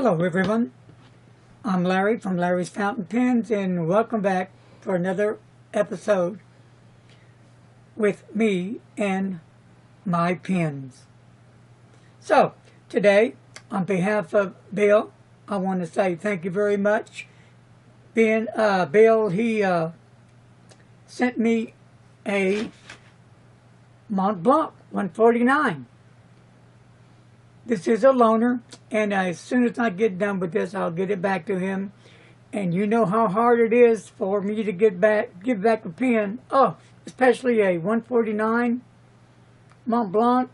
Hello everyone, I'm Larry from Larry's Fountain Pens, and welcome back for another episode with me and my pens. So today, on behalf of Bill, I want to say thank you very much. Bill, he sent me a Mont Blanc 149. This is a loaner, and as soon as I get done with this, I'll get it back to him. And you know how hard it is for me to give back a pen. Oh, especially a 149 Mont Blanc.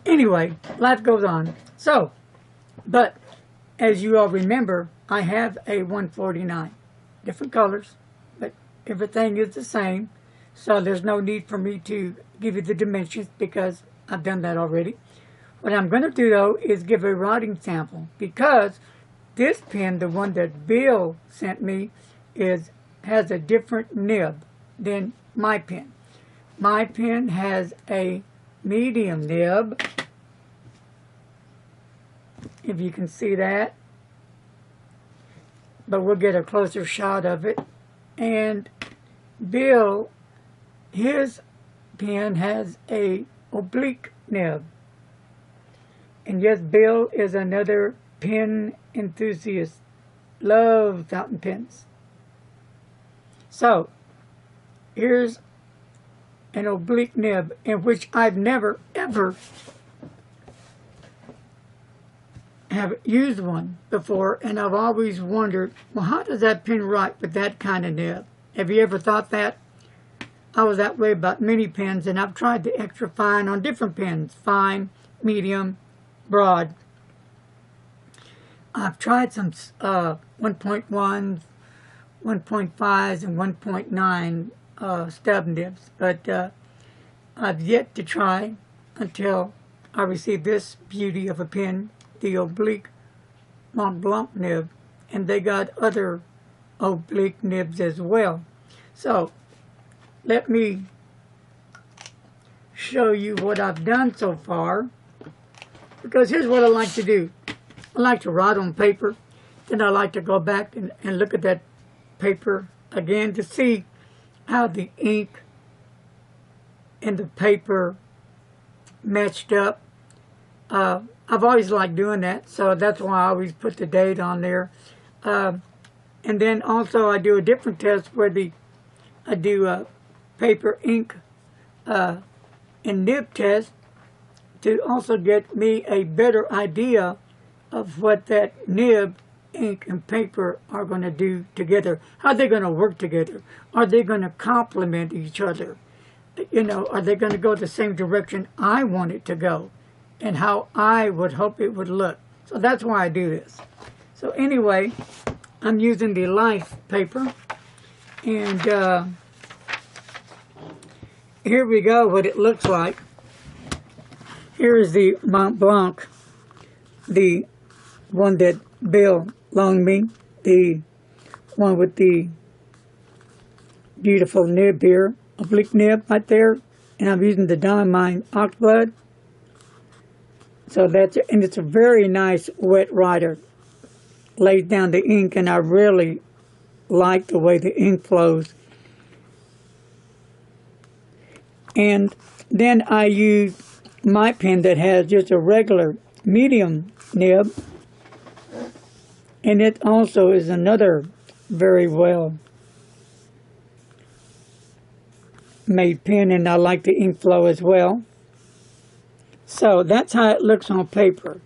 Anyway, life goes on. So, but as you all remember, I have a 149. Different colors, but everything is the same. So there's no need for me to give you the dimensions because I've done that already. What I'm going to do, though, is give a writing sample, because this pen, the one that Bill sent me, has a different nib than my pen. My pen has a medium nib, if you can see that, but we'll get a closer shot of it. And Bill, his pen has a oblique nib. And yes, Bill is another pen enthusiast. Loves fountain pens. So, here's an oblique nib, in which I've never, ever have used one before. And I've always wondered, well, how does that pen write with that kind of nib? Have you ever thought that? I was that way about many pens, and I've tried the extra fine on different pens. Fine, medium, broad. I've tried some 1.1s, 1.5s, and 1.9 stub nibs, but I've yet to try until I received this beauty of a pen, the Oblique Mont Blanc nib, and they got other oblique nibs as well. So let me show you what I've done so far. Because here's what I like to do. I like to write on paper. Then I like to go back and look at that paper again to see how the ink and the paper matched up. I've always liked doing that, so that's why I always put the date on there. And then also I do a different test where I do a paper, ink, and nib test, to also get me a better idea of what that nib, ink, and paper are going to do together. How they're going to work together. Are they going to complement each other? You know, are they going to go the same direction I want it to go? And how I would hope it would look. So that's why I do this. So anyway, I'm using the Life paper. And here we go, what it looks like. Here is the Mont Blanc, the one that Bill loaned me, the one with the beautiful nib here, oblique nib right there, and I'm using the Diamond Oxblood. So that's, and it's a very nice wet writer. Lays down the ink, and I really like the way the ink flows. And then I use my pen that has just a regular medium nib, and it also is another very well made pen, and I like the ink flow as well. So that's how it looks on paper,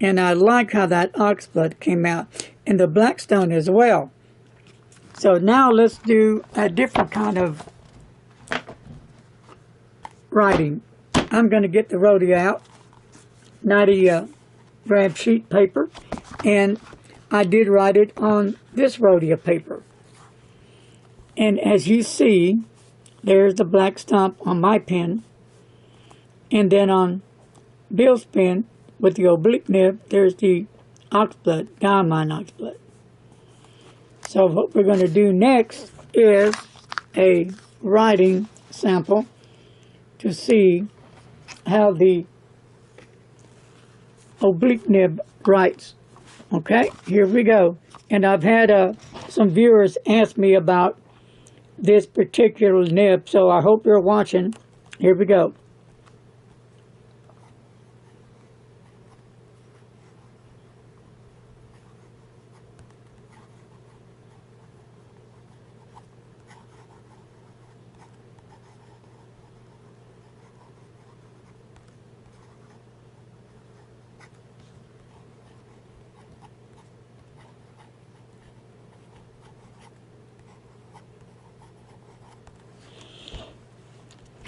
and I like how that oxblood came out, and the Blackstone as well. So now let's do a different kind of writing. I'm going to get the Rhodia out, 90 grab sheet paper, and I did write it on this Rhodia paper. And as you see, there's the black stump on my pen, and then on Bill's pen with the oblique nib, there's the oxblood, Diamond Oxblood. So what we're going to do next is a writing sample to see how the Oblique Nib writes. Okay, here we go. And I've had some viewers ask me about this particular nib, so I hope you're watching. Here we go.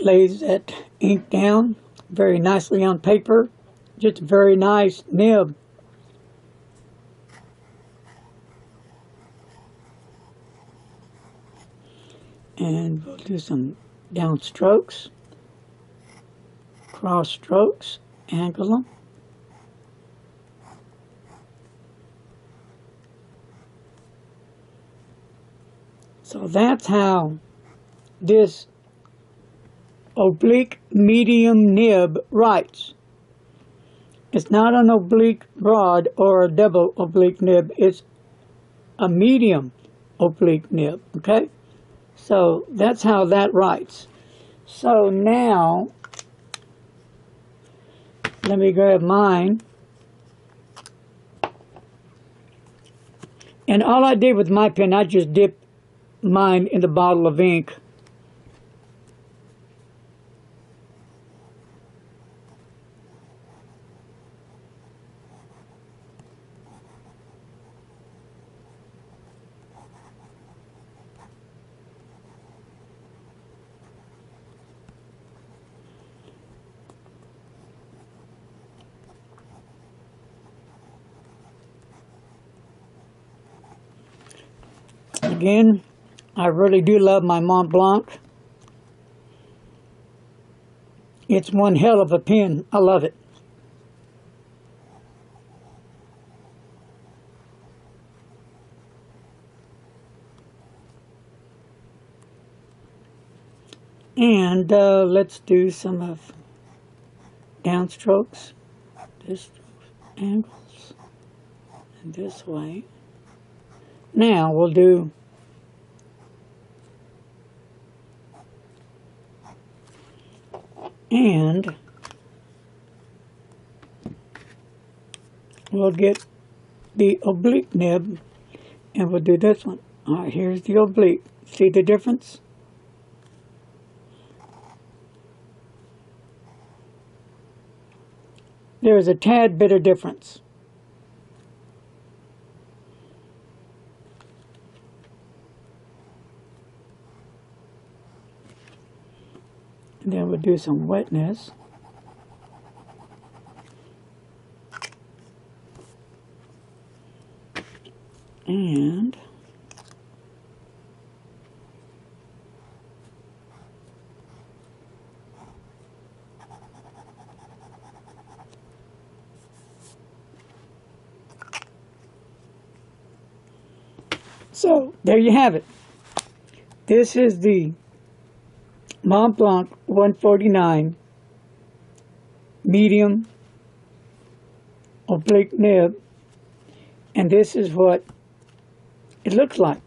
Lays that ink down very nicely on paper. Just a very nice nib. And we'll do some down strokes, cross strokes, angle them. So that's how this oblique medium nib writes. It's not an oblique broad or a double oblique nib. It's a medium oblique nib, okay? So that's how that writes. So now, let me grab mine. And all I did with my pen, I just dipped mine in the bottle of ink. Again, I really do love my Mont Blanc. It's one hell of a pen. I love it. And let's do some of downstrokes, this angles, and this way. Now we'll do and we'll get the oblique nib and we'll do this one. All right, here's the oblique. See the difference? There's a tad bit of difference. And then we'll do some wetness. And so there you have it. This is the Mont Blanc 149 medium oblique nib, and this is what it looks like.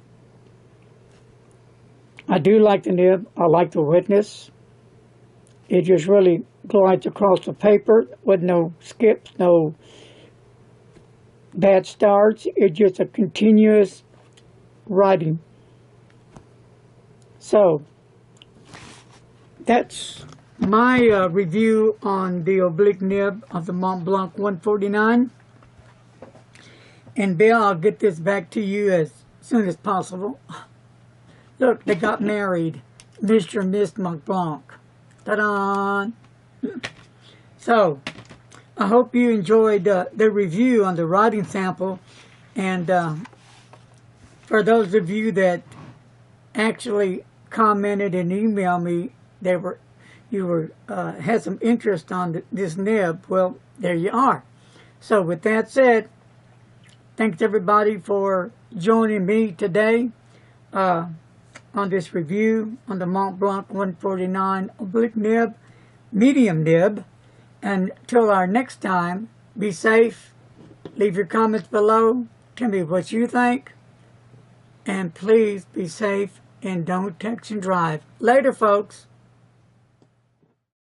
I do like the nib. I like the wetness. It just really glides across the paper with no skips, no bad starts. It's just a continuous writing. So that's my review on the oblique nib of the Mont Blanc 149. And Bill, I'll get this back to you as soon as possible. Look, they got married. Mr. and Miss Mont Blanc. Ta-da! So, I hope you enjoyed the review on the writing sample. And for those of you that actually commented and emailed me, you had some interest on this nib. Well, there you are. So with that said, thanks everybody for joining me today on this review on the Mont Blanc 149 oblique nib, medium nib. And till our next time, Be safe. Leave your comments below. Tell me what you think. And please be safe and don't text and drive. Later, folks.